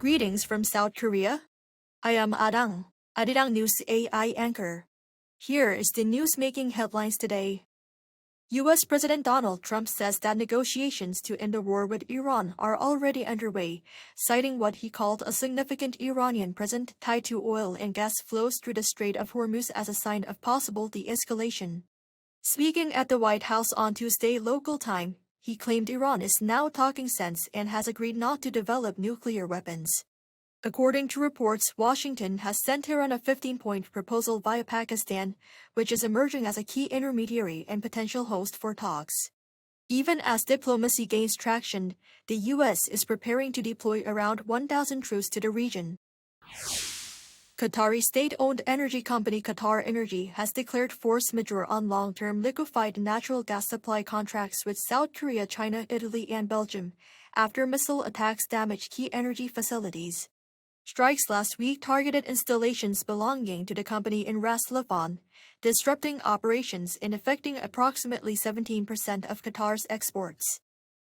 Greetings from South Korea. I am Arirang News AI anchor. Here is the news making headlines today. U.S. President Donald Trump says that negotiations to end the war with Iran are already underway, citing what he called a significant Iranian presence tied to oil and gas flows through the Strait of Hormuz as a sign of possible de-escalation. Speaking at the White House on Tuesday local time, he claimed Iran is now talking sense and has agreed not to develop nuclear weapons. According to reports, Washington has sent Tehran a 15-point proposal via Pakistan, which is emerging as a key intermediary and potential host for talks. Even as diplomacy gains traction, the U.S. is preparing to deploy around 1,000 troops to the region. Qatari state-owned energy company Qatar Energy has declared force majeure on long-term liquefied natural gas supply contracts with South Korea, China, Italy, and Belgium, after missile attacks damaged key energy facilities. Strikes last week targeted installations belonging to the company in Ras Laffan, disrupting operations and affecting approximately 17% of Qatar's exports.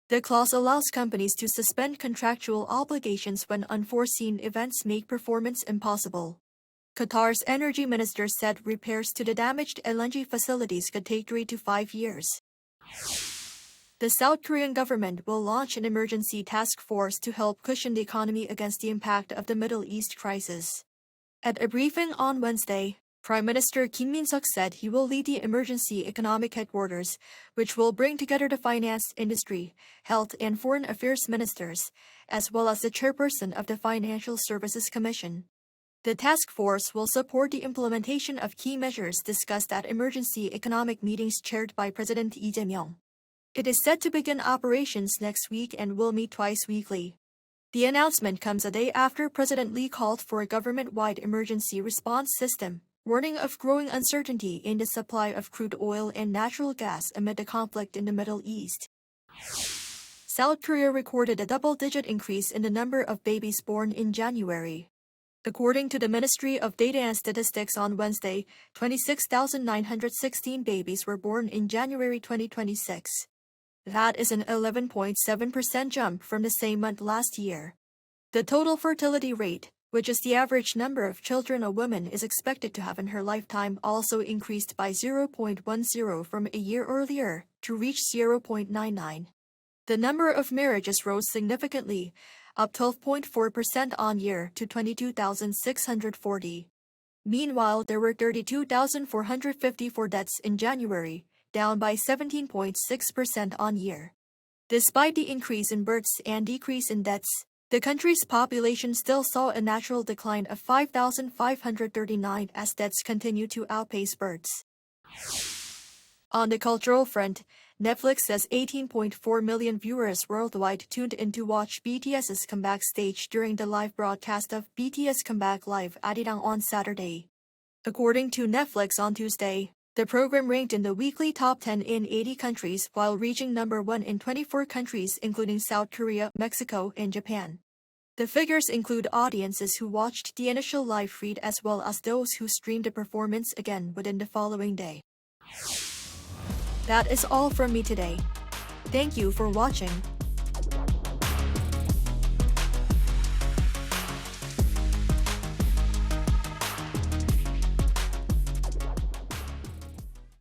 The clause allows companies to suspend contractual obligations when unforeseen events make performance impossible. Qatar's energy minister said repairs to the damaged LNG facilities could take 3 to 5 years. The South Korean government will launch an emergency task force to help cushion the economy against the impact of the Middle East crisis. At a briefing on Wednesday, Prime Minister Kim Min-seok said he will lead the emergency economic headquarters, which will bring together the finance, industry, health, and foreign affairs ministers, as well as the chairperson of the Financial Services Commission. The task force will support the implementation of key measures discussed at emergency economic meetings chaired by President Lee Jae-myung. It is set to begin operations next week and will meet twice weekly. The announcement comes a day after President Lee called for a government-wide emergency response system, warning of growing uncertainty in the supply of crude oil and natural gas amid the conflict in the Middle East. South Korea recorded a double-digit increase in the number of babies born in January. According to the Ministry of Data and Statistics on Wednesday, 26,916 babies were born in January 2026. That is an 11.7% jump from the same month last year. The total fertility rate, which is the average number of children a woman is expected to have in her lifetime, also increased by 0.10 from a year earlier to reach 0.99. The number of marriages rose significantly, up 12.4% on year to 22,640. Meanwhile, there were 32,454 deaths in January, down by 17.6% on year. Despite the increase in births and decrease in deaths, the country's population still saw a natural decline of 5,539 as deaths continue to outpace births. On the cultural front, Netflix says 18.4 million viewers worldwide tuned in to watch BTS's comeback stage during the live broadcast of BTS Comeback Live Arirang on Saturday. According to Netflix on Tuesday, the program ranked in the weekly top 10 in 80 countries while reaching number 1 in 24 countries including South Korea, Mexico, and Japan. The figures include audiences who watched the initial live feed as well as those who streamed the performance again within the following day. That is all from me today. Thank you for watching.